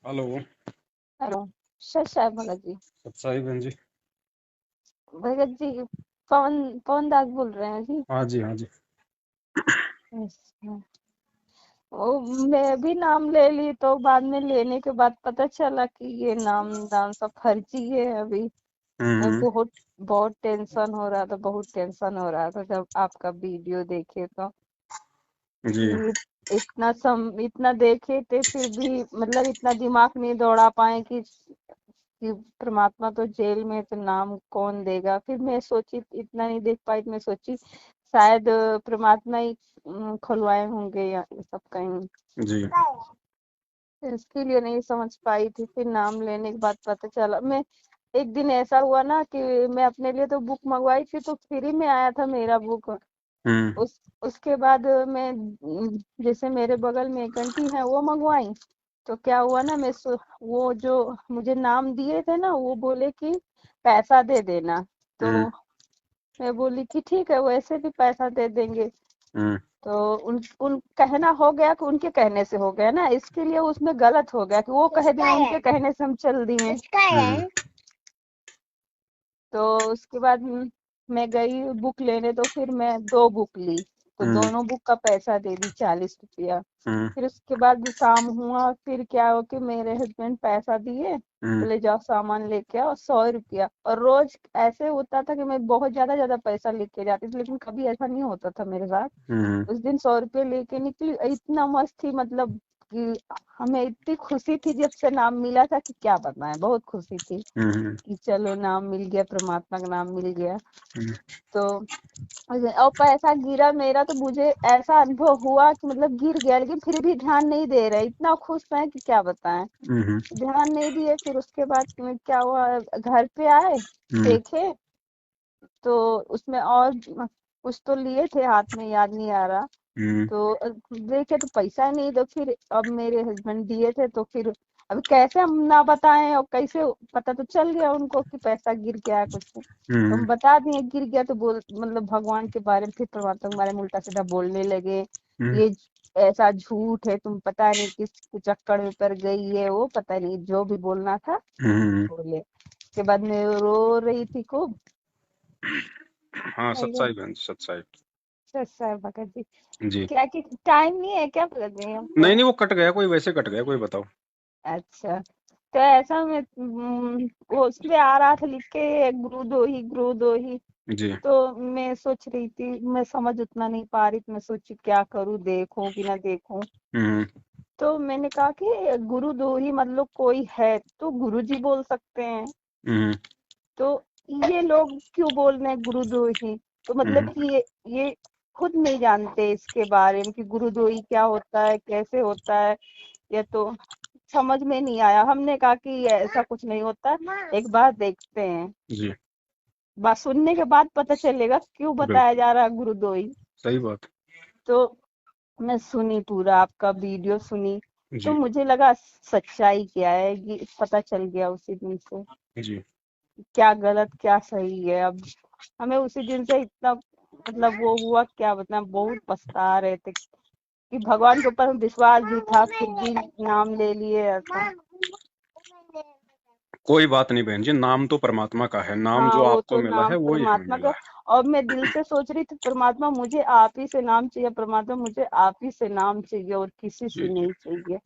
Hello. Hello. सत साहब भगत जी। सत्साई बहन जी। भगत जी, पवन पवन दास बोल रहे हैं जी। हाँ जी, हाँ जी। अच्छा। वो मैं भी नाम ले ली तो बाद में लेने के बाद पता चला कि ये नाम दान सब फर्जी है अभी। मैं हम्म। बहुत बहुत टेंशन हो रहा था, बहुत टेंशन हो रहा था जब आपका वीडियो देखे तो जी। कि इतना देखे थे फिर भी मतलब इतना दिमाग नहीं दौड़ा पाए कि परमात्मा तो जेल में है, तो नाम कौन देगा। फिर मैं सोची, इतना नहीं देख पाई तो मैं सोची शायद परमात्मा ही खुलवाए होंगे या ये सब कहीं। जी। इसके लिए नहीं समझ पाई थी। फिर नाम लेने के बाद पता चला। मैं एक दिन ऐसा हुआ ना कि मैं अपने लिए तो बुक मंगवाई थी तो फ्री में आया था मेरा बुक। हम्म। उसके बाद मैं जैसे मेरे बगल में एक आंटी है वो मंगवाई। तो क्या हुआ ना, वो जो मुझे नाम दिए थे ना वो बोले कि पैसा दे देना। तो हम्म। मैं बोली कि ठीक है, वैसे भी पैसा दे देंगे। हम्म। तो उन उन कहना हो गया कि उनके कहने से हो गया ना, इसके लिए उसमें गलत हो गया कि वो कह दिए उनके कहने से हम चल दिए। हम्म। तो उसके बाद मैं गई बुक लेने तो फिर मैं 2 बुक ली। तो हम्म। दोनों बुक का पैसा दे दी 40 रुपया। हम्म। फिर उसके बाद शाम हुआ, फिर क्या हो कि मेरे हस्बैंड पैसा दिए, हम्म। बोले जाओ सामान लेके आओ 100 रुपया। और रोज ऐसे होता था कि मैं बहुत ज्यादा ज्यादा पैसा लेके जाती थी, लेकिन कभी ऐसा नहीं होता था मेरे साथ। हम्म। उस दिन 100 रुपये लेके निकली, इतना मस्त थी मतलब कि हमें इतनी खुशी थी जब से नाम मिला था कि क्या बताएं, बहुत खुशी थी हम्म। कि चलो नाम मिल गया, परमात्मा का नाम मिल गया। हम्म। तो और पैसा गिरा मेरा तो मुझे ऐसा अनुभव हुआ कि मतलब गिर गया, लेकिन फिर भी ध्यान नहीं दे रहे, इतना खुश है कि क्या बताएं। हम्म। ध्यान नहीं दिए। फिर उसके बाद में क्या हुआ, घर पे आए, हम्म। देखे तो उसमें और कुछ तो लिए थे हाथ में, याद नहीं आ रहा। हम्म। तो देखे तो पैसा ही नहीं। तो फिर अब मेरे हस्बैंड दिए थे तो फिर अब कैसे हम ना बताएं, और कैसे पता तो चल गया उनको कि पैसा गिर गया है कुछ। तो हम्म। हम बता दिए गिर गया, तो बोल मतलब भगवान के बारे में, फिर परमात्मा के बारे में उल्टा सीधा बोलने लगे। हम्म। ये ऐसा झूठ है, तुम पता नहीं किस चक्कर में पड़ गई है, वो पता नहीं जो भी बोलना था हम्म। बोले। उसके बाद मैं रो रही थी खूब। हाँ, अयो, सत्साई बहन जी, सत्साई। सर भगत जी, जी। क्या कि टाइम नहीं है क्या भगत जी नहीं हमको? नहीं, वो कट गया, कोई वैसे कट गया, कोई बताओ। अच्छा। तो ऐसा में वो उसमें आ रहा था लिख के गुरुदोही गुरुदोही। जी। तो मैं सोच रही थी, मैं समझ उतना नहीं पा रही थी, मैं सोची क्या करूं, देखूं कि ना देखूं। हम्म। तो मैंने कहा कि गुरुदोही मतलब कोई है तो गुरुजी बोल सकते हैं। हम्म। तो ये लोग क्यों बोल रहे हैं गुरुद्रोही? तो मतलब हम्म। कि ये खुद नहीं जानते इसके बारे में कि गुरुद्रोही क्या होता है, कैसे होता है। ये तो समझ में नहीं आया। हमने कहा कि ऐसा कुछ नहीं होता, एक बार देखते हैं, जी। बात सुनने के बाद पता चलेगा क्यों बताया बिल्कुल। जा रहा है गुरुद्रोही। सही बात। तो मैं सुनी, पूरा आपका वीडियो सुनी। तो जी। मुझे लगा सच्चाई क्या है, ये पता चल गया उसी दिन से जी। क्या गलत क्या सही है। अब हमें उसी दिन से इतना मतलब वो हुआ, क्या बताएं, बहुत पछता रहे थे कि भगवान के ऊपर विश्वास भी था फिर भी नाम ले लिए ऐसा। कोई बात नहीं बहन जी, नाम तो परमात्मा का है, नाम हाँ जो वो आपको तो मिला नाम है वो ही हमें परमात्मा मिला का। है। और मैं दिल से सोच रही थी परमात्मा मुझे आप ही से नाम चाहिए, परमात्मा मुझे आप ही से नाम चाहिए और किसी से जी जी। नहीं चाहिए।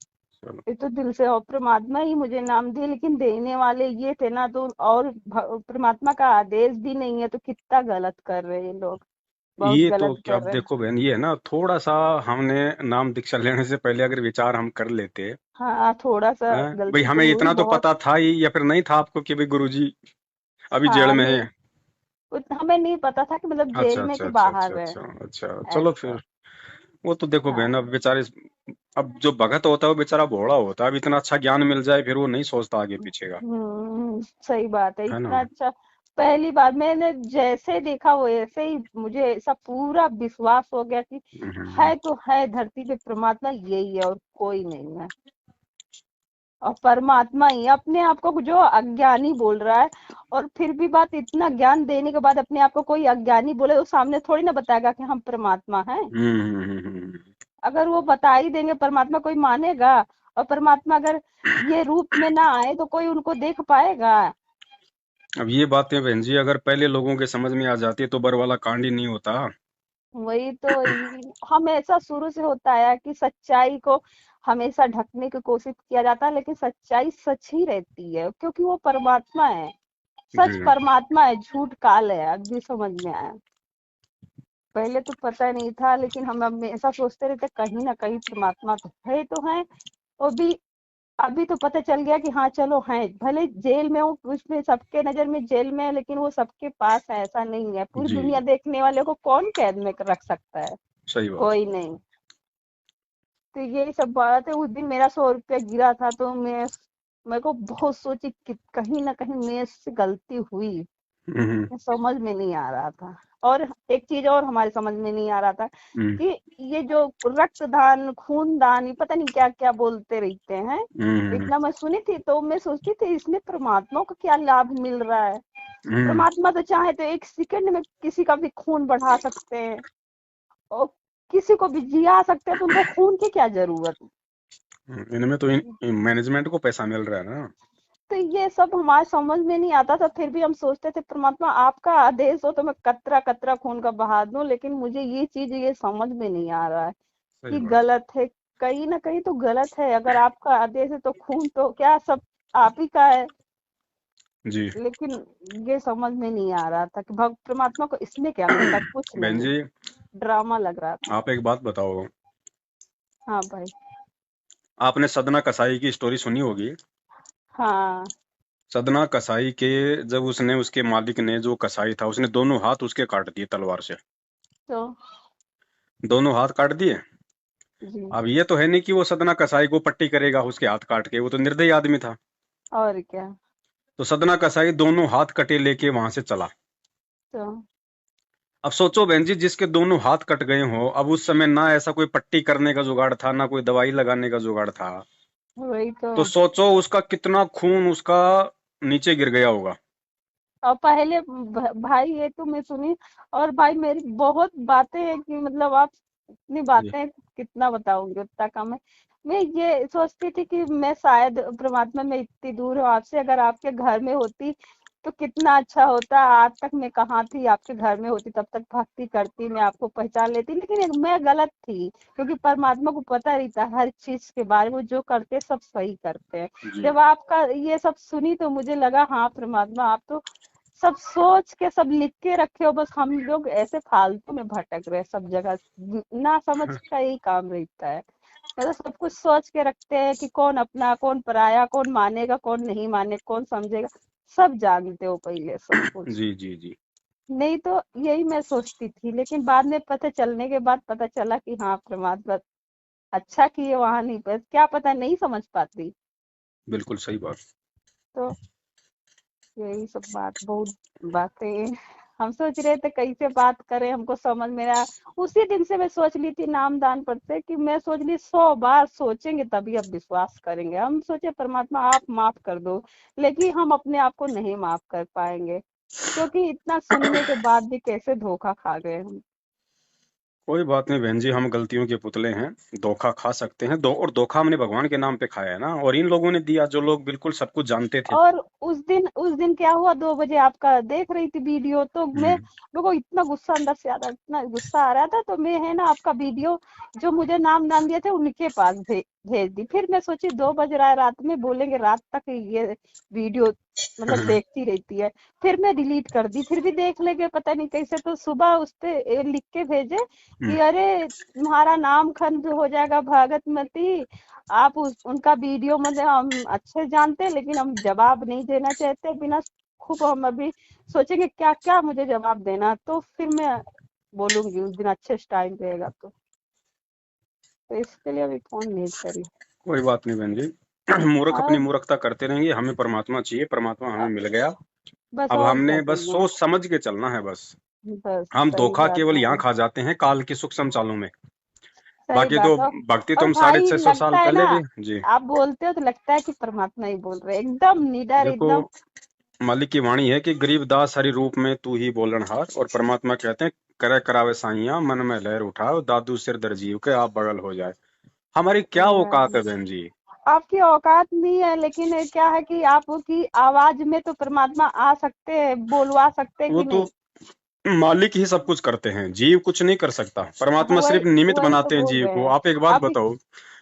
चलो। ये तो दिल से, और परमात्मा ही मुझे नाम दिए, लेकिन देने वाले ये थे ना। तो और परमात्मा का आदेश भी नहीं है तो कितना गलत कर रहे हैं ये लोग, बहुत ये तो गलत क्या, कर अब रहे हैं। देखो बहन, ये है ना, थोड़ा सा हमने नाम दीक्षा लेने से पहले अगर विचार हम कर लेते हाँ थोड़ा सा हैं, भाई गलती तो हमें हुई इतना तो बहुत। पता था ही, या फिर नहीं था आपको कि भाई गुरुजी अभी जेल हाँ में नहीं, है। हमें नहीं पता था कि मतलब अच्छा जेल में अच्छा कि अच्छा अच्छा बाहर है। अच्छा अच्छा, चलो ऐसा। फिर। वो तो देखो बहन, हाँ। अब बेचारे, अब जो भगत होता है वो बेचारा भोला होता है, अब इतना अच्छा ज्ञान मिल जाए फिर वो नहीं सोचता आगे पीछे का। सही बात है, है ना। इतना अच्छा। पहली बार मैंने जैसे देखा वो ऐसे ही मुझे ऐसा पूरा विश्वास हो गया कि हम्म। है तो है धरती पे परमात्मा यही है और कोई नहीं है। और परमात्मा ही अपने आप को जो अज्ञानी बोल रहा है, और फिर भी बात, इतना ज्ञान देने के बाद अपने आप को कोई अज्ञानी बोले तो सामने थोड़ी ना बताएगा कि हम परमात्मा हैं। हम्म। हम्म। हम्म। अगर वो बता ही देंगे परमात्मा, कोई मानेगा? और परमात्मा अगर ये रूप में ना आए तो कोई उनको देख पाएगा? अब ये बातें बहन जी अगर पहले लोगों के समझ में आ जाती तो बर वाला कांड ही नहीं होता। वही तो हमेशा शुरू से होता आया कि सच्चाई को हमेशा ढकने की कोशिश किया जाता है, लेकिन सच्चाई सच ही रहती है क्योंकि वो परमात्मा है। सच जी परमात्मा है, झूठ काल है, अभी समझ में आया। पहले तो पता नहीं था, लेकिन हम हमेशा सोचते रहते कहीं ना कहीं परमात्मा तो है। और भी अभी तो पता चल गया कि हाँ चलो है, भले जेल में हो, उसमें सबके नजर में जेल में है, लेकिन वो सबके पास है, ऐसा नहीं है। पूरी जी दुनिया देखने वाले को कौन कैद में रख सकता है? सही बात। कोई नहीं। तो यही सब बात है। उस दिन मेरा 100 रुपया गिरा था तो मेरे को बहुत सोची कि कहीं ना कहीं मेरे से गलती हुई। हम्म समझ में नहीं आ रहा था। और एक चीज और हमारे समझ में नहीं आ रहा था हम्म कि ये जो रक्तदान, खूनदान, ये पता नहीं क्या क्या बोलते रहते हैं, हम्म इतना मैं सुनी थी तो मैं सोचती थी इसमें परमात्मा को क्या लाभ मिल रहा है? हम्म परमात्मा तो चाहे तो एक सेकंड में किसी का भी खून बढ़ा सकते हैं और किसी को भी जिया सकते हैं, तो उनको खून की क्या जरूरत? इनमें तो मैनेजमेंट को पैसा मिल रहा है ना। तो ये सब हमारे समझ में नहीं आता था। फिर भी हम सोचते थे परमात्मा आपका आदेश हो तो मैं कतरा कतरा खून का बहा दूं, लेकिन मुझे ये चीज ये समझ में नहीं आ रहा है सही कि बात। गलत है। कहीं ना कहीं तो गलत है। अगर आपका आदेश है तो खून तो क्या सब आप ही का है। जी लेकिन ये समझ में नहीं आ रहा था कि भग परमात्मा को इसमें क्या मिलता है? कुछ बहन नहीं। जी ड्रामा लग रहा था। आप एक बात बताओ। हाँ भाई। आपने सदना कसाई की स्टोरी सुनी होगी। हाँ। सदना कसाई के जब उसने उसके मालिक ने जो कसाई था उसने दोनों हाथ उसके काट दिए तलवार से। तो दोनों हाथ काट दिए। जी। अब ये तो है नहीं कि वो सदना कसाई को पट्टी करेगा उसके हाथ काट के, वो तो निर्दयी आदमी था। और क्या। तो सदना कसाई दोनों हाथ कटे लेके वहां से चला। तो अब सोचो बहन जी जिसके दोनों हाथ कट गए हो, अब उस समय ना ऐसा कोई पट्टी करने का जुगाड़ था ना कोई दवाई लगाने का जुगाड़ था। वही तो। तो सोचो उसका कितना खून उसका नीचे गिर गया होगा। और पहले भाई ये तो मैं सुनी। और भाई मेरी बहुत बातें हैं कि मतलब आप इतनी जी बातें कितना बताऊंगी उतना कम है। मैं ये सोचती थी कि मैं शायद परमात्मा में इतनी दूर हूँ आपसे, अगर आपके घर में होती तो कितना अच्छा होता। आज तक मैं कहाँ थी, आपके घर में होती तब तक भक्ति करती, मैं आपको पहचान लेती। लेकिन मैं गलत थी क्योंकि परमात्मा को पता रहता है हर चीज के बारे में, जो करते सब सही करते हैं। जी जब आपका ये सब सुनी तो मुझे लगा हाँ परमात्मा आप तो सब सोच के सब लिख के रखे हो, बस हम लोग ऐसे फालतू में भटक रहे हैं सब जगह। ना समझ का यही काम रहता है। मतलब सब कुछ सोच के रखते हैं कि कौन अपना कौन पराया, कौन मानेगा कौन नहीं माने, कौन समझेगा। सब जानते हो पहले सब कुछ। जी जी जी। नहीं तो यही मैं सोचती थी, लेकिन बाद में पता चलने के बाद पता चला कि हाँ परमात्मा अच्छा किए वहां नहीं, पर क्या पता नहीं समझ पाती। बिल्कुल सही बात। तो यही सब बात, बहुत बातें हम सोच रहे थे कैसे बात करें, हमको समझ में आया। उसी दिन से मैं सोच ली थी नाम दान पर से कि मैं सोच ली 100 बार सोचेंगे तभी अब विश्वास करेंगे। हम सोचे परमात्मा आप माफ कर दो, लेकिन हम अपने आप को नहीं माफ कर पाएंगे क्योंकि इतना सुनने के बाद भी कैसे धोखा खा गए हम। कोई बात नहीं बहन जी, हम गलतियों के पुतले हैं। धोखा खा सकते हैं और धोखा हमने भगवान के नाम पे खाया है ना, और इन लोगों ने दिया जो लोग बिल्कुल सब कुछ जानते थे। और उस दिन क्या हुआ, 2 बजे आपका देख रही थी वीडियो तो मैं हम्म मेरे को इतना गुस्सा अंदर से आ रहा, इतना गुस्सा आ रहा था तो मैं है ना आपका वीडियो जो मुझे नाम नाम दिए थे उनके पास भेज दी। फिर मैं सोची 2 बज रहा है रात में, बोलेंगे रात तक ये वीडियो मतलब देखती रहती है। फिर मैं डिलीट कर दी, फिर भी देख लेंगे पता नहीं कैसे, तो सुबह उस पे लिख के भेजे हम्म कि अरे तुम्हारा नाम खंड हो जाएगा भगत मती। आप उनका वीडियो मतलब हम अच्छे जानते हैं, लेकिन हम जवाब नहीं देना चाहते बिना। खूब हम अभी सोचेंगे क्या क्या मुझे जवाब देना, तो फिर मैं बोलूंगी उस दिन अच्छे से टाइम रहेगा तो इसके लिए अभी फोन नहीं करी। कोई बात नहीं बहन जी। मूर्ख अपनी और मूर्खता करते रहेंगे, हमें परमात्मा चाहिए, परमात्मा हमें मिल गया। बस अब और क्या हमने बस चाहिए। सोच समझ के चलना है बस। बस हम सही धोखा बात केवल है। यहाँ खा जाते हैं काल की सूक्ष्म चालों में। सही बाकी तो बात है। भक्ति तो और हम साढ़े भाई छह सौ साल लगता है ना, पहले भी। जी आप बोलते हो तो लगता है कि परमात्मा ही बोल रहे हैं, एकदम निडर देखो, एकदम। मालिक की वाणी है कि गरीब दास हरि रूप में तू ही बोलनहार, और परमात्मा कहते हैं करे करावे साइया मन में लहर उठाओ दादू सिर दर्जीव के आप बगल हो जाए। हमारी क्या सही बात औकात है। है बहन जी। आपकी औकात नहीं है, लेकिन क्या है कि आपकी आवाज में तो परमात्मा आ सकते हैं, बोलवा सकते हैं वो कि तो नहीं। मालिक ही सब कुछ करते हैं, जीव कुछ नहीं कर सकता, हाँ, परमात्मा वही सिर्फ निमित्त वही तो बनाते हैं बोल जीव रहे को। हैं आप एक बात आप। बताओ,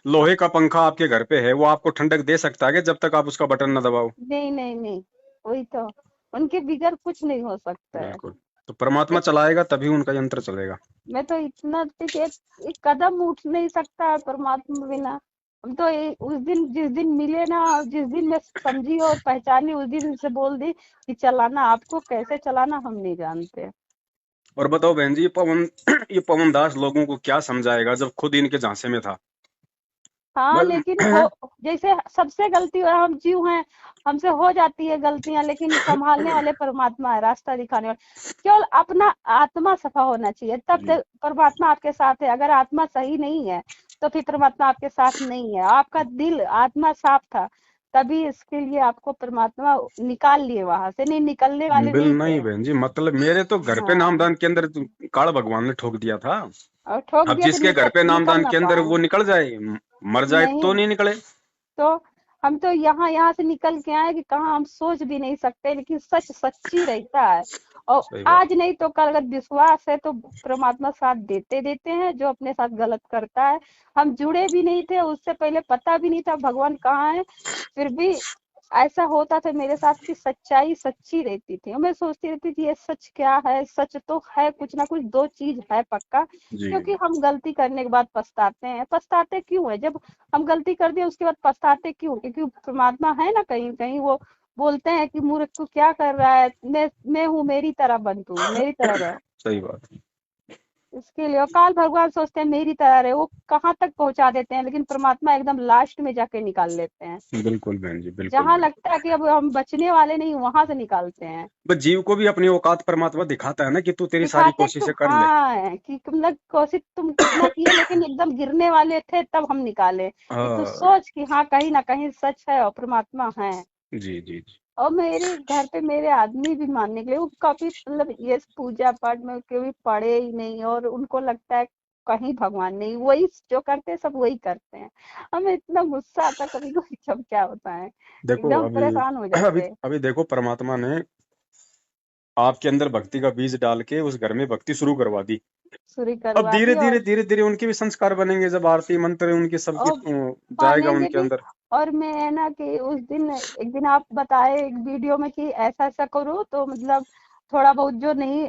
लोहे का पंखा आपके घर पे है, वो आपको ठंडक दे सकता है कि जब तक आप उसका बटन न दबाओ? नहीं नहीं नहीं, वही तो, उनके बिगैर कुछ नहीं हो सकता है। बिल्कुल। तो परमात्मा एक, चलाएगा तभी उनका यंत्र चलेगा। मैं तो इतना ठीक है, एक कदम उठ नहीं सकता है परमात्मा बिना। हम तो उस दिन जिस दिन मिले ना, जिस दिन मैं समझी और पहचानी, उस दिन से बोल दी कि चलाना, आपको कैसे चलाना हम नहीं जानते। और बताओ बहन जी, ये पवन ये पवन दास लोगों को क्या समझाएगा जब खुद इनके झांसे में था? हाँ, बस लेकिन हो, जैसे सबसे गलती हो, हम जीव हैं, हमसे हो जाती है गलतियां, लेकिन संभालने वाले परमात्मा है, रास्ता दिखाने वाले। केवल अपना आत्मा सफा होना चाहिए, तब जी, तक परमात्मा आपके साथ है। अगर आत्मा सही नहीं है तो फिर परमात्मा आपके साथ नहीं है। आपका दिल आत्मा साफ था, तभी इसके लिए आपको परमात्मा निकाल लिए वहां से, नहीं निकलने वाले बिल नहीं नहीं थे। बहन जी, मतलब मेरे तो घर पे हाँ, नामदान के अंदर तो काल भगवान ने ठोक दिया था। और ठोक अब दिया तो जिसके घर पे निकल नामदान ना के अंदर पाए। वो निकल जाए, मर जाए तो नहीं, नहीं निकले। तो हम तो यहाँ यहाँ से निकल के आए कि कहाँ हम सोच भी नहीं सकते, लेकिन सच सच्ची रहता है। और सही बात। आज नहीं तो कल अगर विश्वास है तो परमात्मा साथ देते देते हैं, जो अपने साथ गलत करता है। हम जुड़े भी नहीं थे, उससे पहले पता भी नहीं था भगवान कहाँ है, फिर भी ऐसा होता था मेरे साथ कि सच्चाई सच्ची रहती थी, और मैं सोचती रहती थी ये सच क्या है, सच तो है कुछ ना कुछ, दो चीज है पक्का। जी। क्योंकि हम गलती करने के बाद पछताते हैं, पछताते क्यों है? जब हम गलती कर दिए उसके बाद पछताते क्यों? क्योंकि परमात्मा है ना, कहीं कहीं वो बोलते हैं कि मूर्ख तू क्या कर रहा है, मैं हूँ, मेरी तरह बन, तू मेरी तरह रह। सही बात। इसके लिए और काल भगवान सोचते हैं मेरी तरह रहे, वो कहाँ तक पहुंचा देते हैं, लेकिन परमात्मा एकदम लास्ट में जाके निकाल लेते हैं। बिल्कुल बहन जी, बिल्कुल जहां बिल्कुल। लगता है कि अब हम बचने वाले नहीं, वहां से निकालते हैं। बस जीव को भी अपनी औकात परमात्मा दिखाता है ना, कि तू तेरी सारी दिखाते कि कोशिशें कर ले। हाँ, कि मतलब कोशिश तुम कितना किए, लेकिन एकदम गिरने वाले थे तब हम निकाले कि तू हाँ। सोच कि हाँ कहीं ना कहीं सच है और परमात्मा है। जी जी जी। और मेरे घर पे मेरे आदमी भी मानने के लिए, वो कभी मतलब ये पूजा पाठ में कभी पढ़े ही नहीं, और उनको लगता है कहीं भगवान नहीं, वही जो करते हैं सब वही करते हैं। हमें इतना गुस्सा आता कभी कभी, जब क्या होता है, देखो एकदम अभी परेशान हो अभी जाते हैं। अभी देखो, परमात्मा ने आपके अंदर भक्ति का बीज डाल के उस घर में भक्ति शुरू करवा दी। सूरी अब करवा धीरे दी, धीरे धीरे धीरे उनके भी संस्कार बनेंगे, जब आरती मंत्र उनकी सबकी और जाएगा मानेंगे उनके भी। अंदर। और मैं है ना कि उस दिन एक दिन आप बताए एक वीडियो में कि ऐसा ऐसा करो, तो मतलब थोड़ा बहुत जो नहीं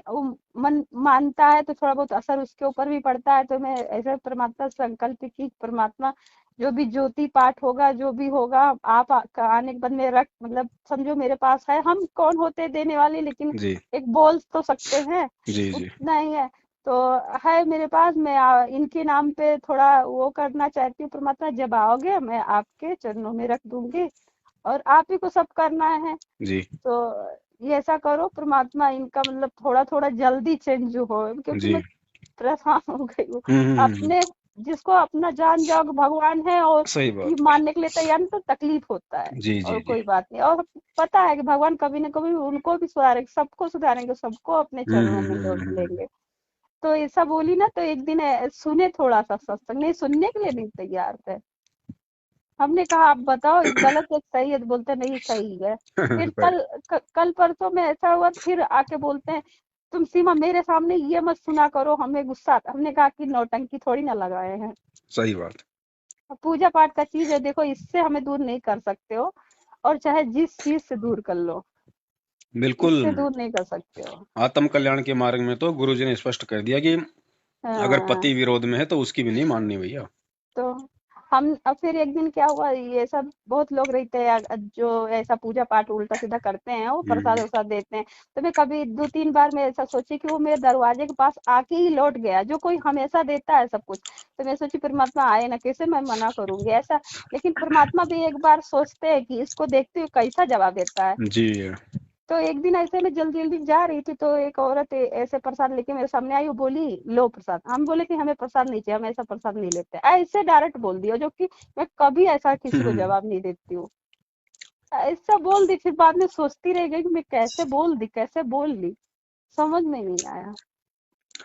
मन मानता है तो थोड़ा बहुत असर उसके ऊपर भी पड़ता है। तो मैं ऐसे परमात्मा से संकल्प की, परमात्मा जो भी ज्योति पाठ होगा, जो भी होगा, आप आने के बाद में रख, मतलब समझो मेरे पास है, हम कौन होते देने वाले, लेकिन जी एक बोल तो सकते हैं, जी जी। उतना ही है। तो है मेरे पास, मैं इनके नाम पे थोड़ा वो करना चाहती हूँ, परमात्मा जब आओगे मैं आपके चरणों में रख दूंगी, और आप ही को सब करना है। जी तो ये ऐसा करो परमात्मा, इनका मतलब थोड़ा थोड़ा जल्दी चेंज हो, क्योंकि जी। मैं परेशान हो गई हूँ। हम्म। अपने जिसको अपना जान जाओ कि भगवान है, और सही ये बात। मानने के लिए तैयार नहीं, तो तकलीफ होता है। जी और जी जी। कोई बात नहीं, और पता है कि भगवान कभी ना कभी उनको भी सुधारेंगे, सबको सुधारेंगे, सबको अपने चरणों में लौट हम्म। लेंगे। तो ऐसा बोली ना, तो एक दिन सुने थोड़ा सा सत्संग, नहीं सुनने के लिए नहीं तैयार थे। हमने कहा आप बताओ एक गलत एक सही है, तो बोलते नहीं सही है। फिर सही। कल परसों में ऐसा हुआ, फिर आके बोलते हैं तुम सीमा मेरे सामने ये मत सुना करो, हमें गुस्सा आता। हमने कहा कि नौटंकी थोड़ी ना लगाए हैं, सही बात। पूजा पाठ का चीज है, देखो इससे हमें दूर नहीं कर सकते हो, और चाहे जिस चीज से दूर कर लो, बिल्कुल। इससे दूर नहीं कर सकते हो। आत्म कल्याण के मार्ग में तो गुरुजी ने स्पष्ट कर दिया कि अगर हाँ, पति विरोध में है तो उसकी भी नहीं माननी भैया। तो हम अब फिर एक दिन क्या हुआ, ये सब बहुत लोग रहते हैं जो ऐसा पूजा पाठ उल्टा सीधा करते हैं, वो प्रसाद हम्म। वरसाद देते हैं। तो मैं कभी दो तीन बार मैं ऐसा सोची कि वो मेरे दरवाजे के पास आके ही लौट गया, जो कोई हमेशा देता है सब कुछ। तो मैं सोची परमात्मा आए ना, कैसे मैं मना करूंगी ऐसा। लेकिन परमात्मा भी एक बार सोचते हैं कि इसको देखते हुए कैसा जवाब देता है। जी। तो एक दिन ऐसे में जल्दी जल्दी जा रही थी, तो एक औरत ऐसे प्रसाद लेके मेरे सामने आई, वो बोली लो प्रसाद। हम बोले कि हमें प्रसाद नहीं चाहिए, हम ऐसा प्रसाद नहीं लेते, ऐसे डायरेक्ट बोल दिया, जो कि मैं कभी ऐसा किसी को हम्म। जवाब नहीं देती हूँ। ऐसा बोल दी, फिर बाद में सोचती रह गई कि मैं कैसे बोल दी, कैसे बोल ली, समझ में नहीं आया।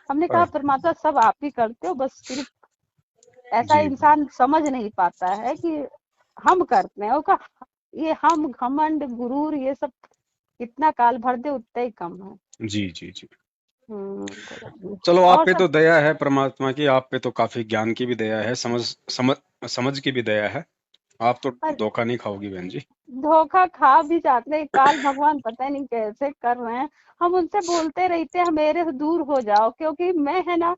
हमने कहा हाँ, परमात्मा सब आप ही करते हो, बस सिर्फ ऐसा जी। इंसान समझ नहीं पाता है कि हम करते हैं, उसका ये हम घमंड गुरूर ये सब कितना काल भर दे उतना ही कम है। जी जी जी। बोला। चलो आप और पे सब तो दया है परमात्मा की, आप पे तो काफी ज्ञान की भी दया है, समझ समझ समझ की भी दया है। आप तो पर धोखा नहीं खाओगी बहन जी। धोखा खा भी जाते हैं, काल भगवान पता नहीं कैसे कर रहे हैं। हम उनसे बोलते रहते हैं मेरे से दूर हो जाओ, क्योंकि मैं है ना,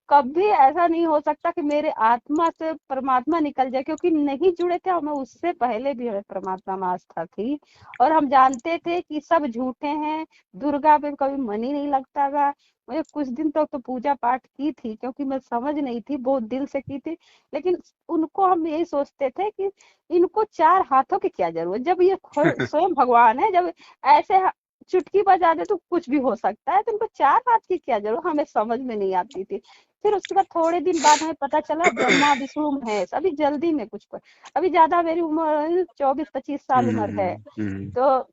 कभी ऐसा नहीं हो सकता कि मेरे आत्मा से परमात्मा निकल जाए, क्योंकि नहीं जुड़े थे हमें, उससे पहले भी हमें परमात्मा में आस्था थी। और हम जानते थे कि सब झूठे हैं, दुर्गा पे कभी मन ही नहीं लगता था। मुझे कुछ दिन तक तो पूजा पाठ की थी, क्योंकि मैं समझ नहीं थी, बहुत दिल से की थी। लेकिन उनको हम यही सोचते थे कि इनको चार हाथों की क्या जरूरत, जब ये स्वयं भगवान है, जब ऐसे चुटकी बजा दे तो कुछ भी हो सकता है, तो इनको चार हाथ की क्या जरूरत, हमें समझ में नहीं आती थी। फिर उसके बाद थोड़े दिन बाद हमें पता चला ब्रह्मा विष्णु महेश, अभी जल्दी में कुछ पर, अभी ज्यादा मेरी उम्र 24-25 साल उम्र है। हम्म। तो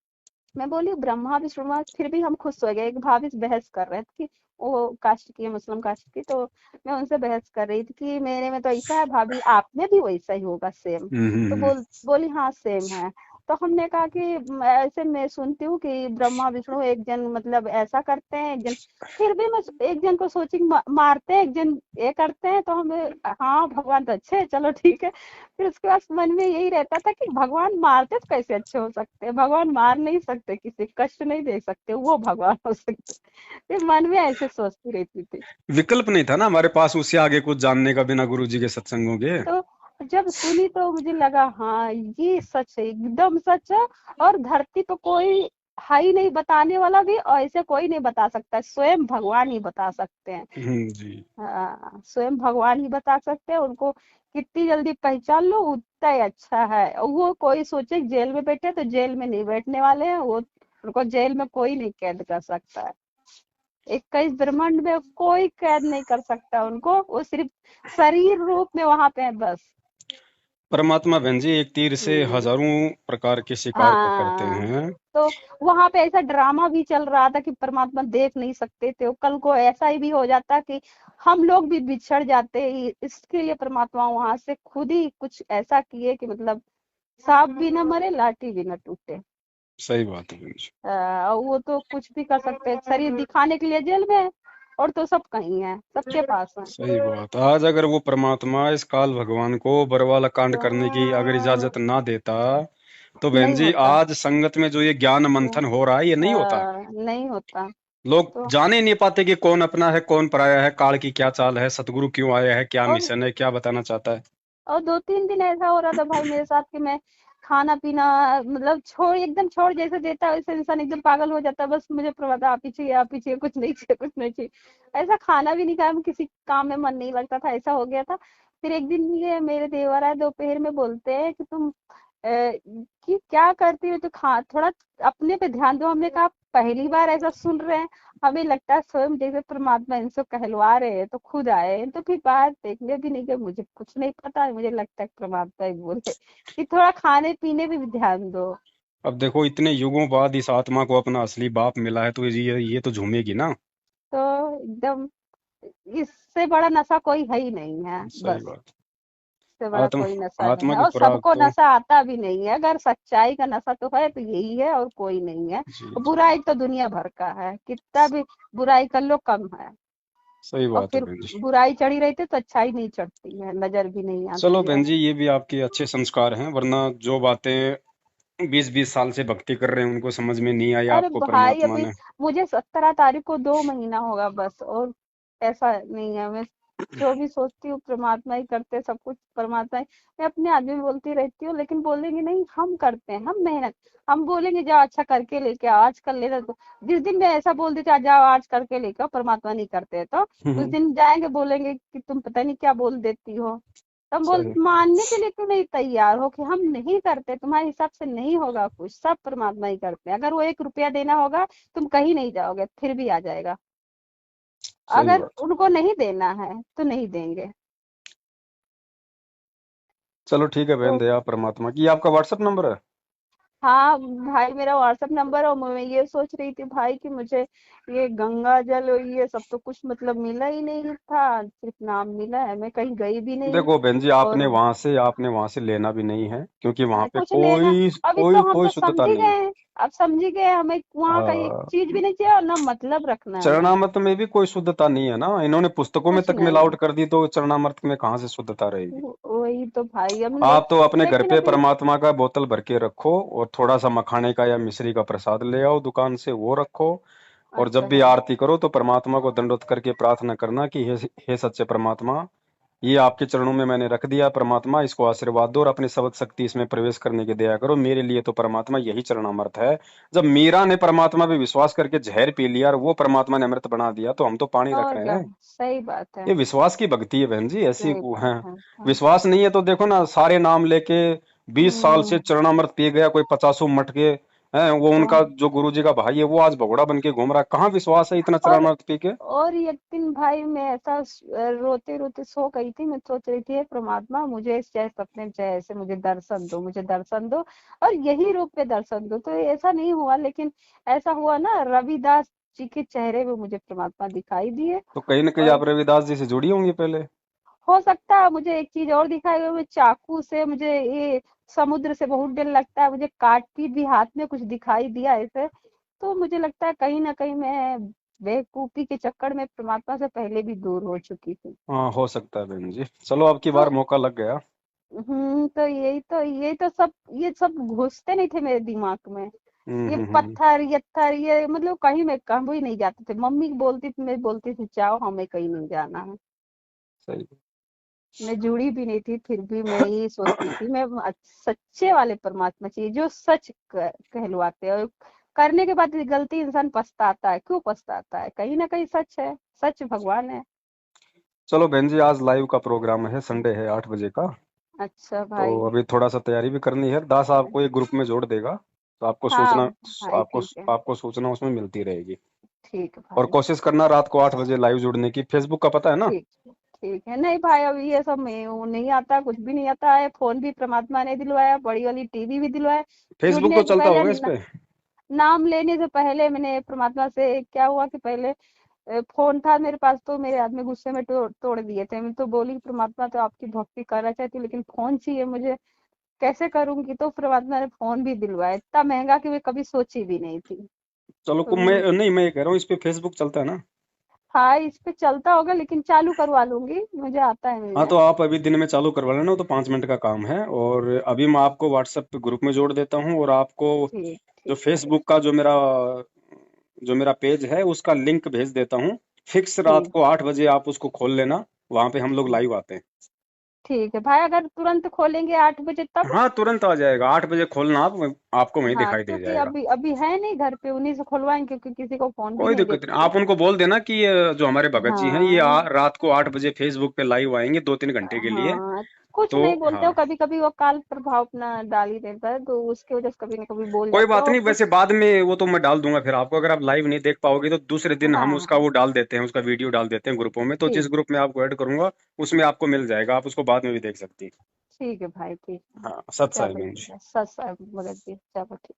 मैं बोली ब्रह्मा विष्णु महेश, फिर भी हम खुश हो गए। एक भाभी से बहस कर रहे थे कि वो कास्ट की है, मुस्लिम कास्ट की, तो मैं उनसे बहस कर रही थी कि मेरे में तो ऐसा है भाभी, आप में भी वैसा ही होगा सेम। तो हम्म। बोली हाँ सेम है। तो हमने कहा कि ऐसे मैं सुनती हूँ कि ब्रह्मा विष्णु एक जन मतलब ऐसा करते हैं, एक जन, फिर भी मैं एक जन को सोची कि मारते हैं, एक जन ये करते हैं, तो हमें हाँ भगवान तो अच्छे है, चलो ठीक है। फिर उसके बाद मन में यही रहता था कि भगवान मारते तो कैसे अच्छे हो सकते हैं, भगवान मार नहीं सकते, किसी कष्ट नहीं दे सकते, वो भगवान हो सकते। फिर मन में ऐसे सोचती रहती थी। विकल्प नहीं था ना हमारे पास उससे आगे कुछ जानने का, बिना गुरु जी के सत्संगों के। तो जब सुनी तो मुझे लगा हाँ ये सच है, एकदम सच है। और धरती पे कोई है ही नहीं बताने वाला भी, और ऐसे कोई नहीं बता सकता है, स्वयं भगवान ही बता सकते हैं। जी। हाँ, स्वयं भगवान ही बता सकते हैं। उनको कितनी जल्दी पहचान लो उतना ही अच्छा है। और वो कोई सोचे कि जेल में बैठे, तो जेल में नहीं बैठने वाले हैं वो, उनको जेल में कोई नहीं कैद कर सकता है। 21 ब्रह्मांड में कोई कैद नहीं कर सकता उनको, वो सिर्फ शरीर रूप में वहां पे है बस। परमात्मा बहन जी एक तीर से हम्म। हजारों प्रकार के शिकार पकड़ते हाँ, हैं। तो वहां पे ऐसा ड्रामा भी चल रहा था कि परमात्मा देख नहीं सकते थे, कल को ऐसा ही भी हो जाता कि हम लोग भी बिछड़ जाते। इसके लिए परमात्मा वहां से खुद ही कुछ ऐसा किए कि मतलब सांप भी न मरे, लाठी भी न टूटे। सही बात है बहन जी। वो तो कुछ भी कर सकते हैं, शरीर दिखाने के लिए जेल में है, और तो सब कहीं है, सबके पास है। सही बात, आज अगर वो परमात्मा इस काल भगवान को बरवाला कांड तो करने की अगर इजाजत ना देता, तो बहन नहीं जी होता। आज संगत में जो ये ज्ञान मंथन हो रहा है ये नहीं होता। नहीं होता। लोग तो जाने नहीं पाते कि कौन अपना है कौन पराया है, काल की क्या चाल है, सतगुरु क्यों आया है, क्या और मिशन है, क्या बताना चाहता है। 2-3 दिन ऐसा हो रहा था भाई मेरे साथ कि मैं खाना पीना मतलब छोड़, एकदम छोड़ जैसे देता है वैसे इंसान एकदम पागल हो जाता है, बस मुझे प्रवता आप ही चाहिए, आप ही चाहिए, कुछ नहीं चाहिए, कुछ नहीं चाहिए। ऐसा खाना भी नहीं खाया, किसी काम में मन नहीं लगता था, ऐसा हो गया था। फिर एक दिन ये मेरे देवर आए दोपहर में, बोलते हैं कि तुम कि क्या करती हो, तो खा थोड़ा अपने पे ध्यान दो। हमने कहा पहली बार ऐसा सुन रहे हैं, हमें लगता है स्वयं जैसे परमात्मा इनसे कहलवा रहे हैं, तो खुद आए हैं। तो फिर बाहर देखने भी नहीं गए, मुझे कुछ नहीं पता, मुझे लगता है परमात्मा ही बोले कि थोड़ा खाने पीने पे भी ध्यान दो। अब देखो इतने युगों बाद इस आत्मा को अपना असली बाप मिला है, तो ये तो झूमेगी ना। तो एकदम इससे बड़ा नशा कोई है ही नहीं है, सही बस। बात। इससे बड़ा आत्मा कोई नशा नहीं आत्मा है, की और खुराक सबको तो। नशा आता भी नहीं है। अगर सच्चाई का नशा तो है तो यही है, और कोई नहीं है। जी और जी। बुराई तो दुनिया भर का है, कितना भी बुराई कर लो कम है। सही और बात है फिर बहन जी। बुराई चढ़ी रहती है तो अच्छाई नहीं चढ़ती है, नजर भी नहीं चलो आती है। बहन जी ये भी आपके अच्छे संस्कार हैं, वरना जो बातें 20-20 साल से भक्ति कर रहे हैं उनको समझ में नहीं आई, अरे आपको भाई परमात्मा अभी ने। मुझे 17 तारीख को 2 महीना होगा बस, और ऐसा नहीं है। मैं जो भी सोचती हूँ परमात्मा ही करते, सब कुछ परमात्मा ही। मैं अपने आदमी में बोलती रहती हूँ, लेकिन बोलेंगे नहीं हम करते हैं, हम मेहनत। हम बोलेंगे जाओ अच्छा करके लेके आओ, आज कर लेना। तो जिस दिन मैं ऐसा बोल देती जाओ आज करके लेके आओ, परमात्मा नहीं करते, तो उस दिन जाएंगे बोलेंगे कि तुम पता नहीं क्या बोल देती हो। तुम बोल सही। मानने के लिए क्यों नहीं तैयार हो कि हम नहीं करते, तुम्हारे हिसाब से नहीं होगा कुछ, सब परमात्मा ही करते हैं। अगर वो 1 रुपया देना होगा, तुम कहीं नहीं जाओगे, फिर भी आ जाएगा। सही अगर बात। उनको नहीं देना है तो नहीं देंगे। चलो ठीक है बहन, तो दया परमात्मा की। ये आपका व्हाट्सएप नंबर है? हाँ भाई, मेरा व्हाट्सएप नंबर, और मैं ये सोच रही थी भाई कि मुझे ये गंगा जल और ये सब तो कुछ मतलब मिला ही नहीं था, सिर्फ नाम मिला है, मैं कहीं गई भी नहीं। देखो बहन जी, और आपने वहां से लेना भी नहीं है, क्योंकि वहां पे कुछ लेना, अभी तो हम कोई तो समझ शुद्धता ही नहीं है। गए हैं। अब समझ ही गए, हमें वहां का एक आ, चीज भी नहीं चाहिए और ना मतलब रखना है हमें। चरणामृत में भी कोई शुद्धता नहीं है ना, इन्होंने पुस्तकों में कुछ तक नहीं मिलावट है। कर दी, तो चरणामृत में कहाँ से शुद्धता रहेगी। वही तो भाई, हम ले, आप तो अपने घर लेकिन पे अभी। परमात्मा का बोतल भर के रखो, और थोड़ा सा मखाने का या मिश्री का प्रसाद ले आओ दुकान से, वो रखो। और जब अच्छा भी भाई। आरती करो तो परमात्मा को दंडवत करके प्रार्थना करना कि हे सच्चे परमात्मा, ये आपके चरणों में मैंने रख दिया, परमात्मा इसको आशीर्वाद दो और अपनी सबद शक्ति इसमें प्रवेश करने की दया करो, मेरे लिए तो परमात्मा यही चरणामृत है। जब मीरा ने परमात्मा पे विश्वास करके जहर पी लिया और वो परमात्मा ने अमृत बना दिया, तो हम तो पानी रख और रहे क्या, हैं। सही बात है। ये विश्वास की भक्ति है बहन जी, ऐसी सही वो बात है। है। हाँ हाँ। विश्वास नहीं है तो देखो ना, सारे नाम लेके 20 साल से हम्म। चरणामृत पी गया कोई, 50 मटके हैं, वो और उनका जो गुरु जी का भाई है वो आज भगोड़ा बन के घूम रहा है, कहाँ विश्वास है इतना और चरणामृत पी के। और एक दिन भाई मैं ऐसा रोते रोते सो गई थी, मैं सोच रही थी, "हे परमात्मा, मुझे इस चाहे सपने में चाहे ऐसे मुझे दर्शन दो, मुझे दर्शन दो, और यही रूप में दर्शन दो।" तो ऐसा नहीं हुआ, लेकिन ऐसा हुआ ना, रविदास जी के चेहरे में मुझे परमात्मा दिखाई दिए। तो कहीं ना कहीं और आप रविदास जी से जुड़ी होंगी पहले। हो सकता है मुझे एक चीज और दिखाई हुई, मैं चाकू से, मुझे ये समुद्र से बहुत डर लगता है, मुझे काट पीट भी हाथ में कुछ दिखाई दिया ऐसे। तो मुझे लगता है कहीं ना कहीं मैं बेवकूफी के चक्कर में परमात्मा से पहले भी दूर हो चुकी थी। हाँ, हो सकता है बहन जी, चलो अब की बार तो मौका लग गया। तो यही तो सब, ये सब घुसते नहीं थे मेरे दिमाग में। ये हम्म। पत्थर यत्थर ये मतलब कहीं मैं कहीं नहीं जाते थे, मम्मी बोलती थी, मैं बोलती थी जाओ, हमें कहीं नहीं जाना है। सही। मैं जुड़ी भी नहीं थी, फिर भी मैं यही सोचती थी, मैं सच्चे वाले परमात्मा चाहिए जो सच कहलवाते हैं, और करने के बाद गलती इंसान पछताता है, क्यों पछताता है, कहीं ना कहीं सच है, सच भगवान है। चलो बहन जी, आज लाइव का प्रोग्राम है, संडे है 8 बजे का। अच्छा तो भाई। अभी थोड़ा सा तैयारी भी करनी है, दास आपको एक ग्रुप में जोड़ देगा, तो आपको हाँ सूचना, भाई, आपको ठीक है। आपको सूचना उसमें मिलती रहेगी। ठीक है और भाई। कोशिश करना रात को 8 बजे लाइव जुड़ने की, फेसबुक का पता है ना। ठीक ठीक है। नहीं भाई, अभी ये सब में वो नहीं आता, कुछ भी नहीं आता है, फोन भी परमात्मा ने दिलवाया, बड़ी वाली टीवी भी दिलवाया। फेसबुक तो जुड़ने से चलता पहले होगा इस पे। नाम लेने से पहले मैंने परमात्मा से, क्या हुआ कि पहले फोन था मेरे पास, तो मेरे आदमी गुस्से में तोड़ दिए थे, मैं तो बोली परमात्मा, तो आपकी भक्ति करना चाहती हूँ, लेकिन फोन चाहिए मुझे, कैसे करूंगी, तो परमात्मा ने फोन भी दिलवाया, इतना महंगा कि मैं कभी सोची भी नहीं थी। चलो तो मैं नहीं, मैं ये कह रहा हूँ इस पे फेसबुक चलता है ना। हाँ, इस पे चलता होगा, लेकिन चालू करवा लूंगी, मुझे आता है हाँ, मिलने। तो आप अभी दिन में चालू करवा लेना, तो 5 मिनट का काम है। और अभी मैं आपको व्हाट्सएप पे ग्रुप में जोड़ देता हूँ, और आपको ठीक जो ठीक भाई। फेसबुक का जो मेरा पेज है उसका लिंक भेज देता हूँ। फिक्स रात ठीक को 8 बजे आप उसको खोल लेना, वहां पे हम लोग लाइव आते हैं। ठीक है भाई, अगर तुरंत खोलेंगे 8 बजे तब। हाँ, तुरंत आ जाएगा, 8 बजे खोलना आप, आपको वहीं हाँ, दिखाई दे क्योंकि जाएगा। अभी अभी है नहीं घर पे, उन्हीं से खुलवाएंगे, क्योंकि किसी को फोन भी कोई नहीं दिक्कत नहीं, देती है। आप उनको बोल देना कि ये जो हमारे भगत जी हैं, ये हाँ रात को 8 बजे फेसबुक पे लाइव आएंगे 2-3 घंटे के लिए। हाँ, कुछ तो नहीं बोलते हाँ, हो, कभी कभी वो काल प्रभाव अपना डाल ही देता है, तो उसकी वजह से कभी ना कभी बोल कोई जाते बात हो नहीं, वैसे कुछ। बाद में वो तो मैं डाल दूंगा फिर आपको, अगर आप लाइव नहीं देख पाओगे तो दूसरे दिन हम हाँ उसका वो डाल देते हैं, उसका वीडियो डाल देते हैं ग्रुपों में, तो जिस ठीक ग्रुप में आपको ऐड करूंगा उसमें आपको मिल जाएगा, आप उसको बाद में भी देख सकती हैं। ठीक है भाई, ठीक है। हाँ, सच चलो साई ठीक है, सच भगत जी, चलो ठीक।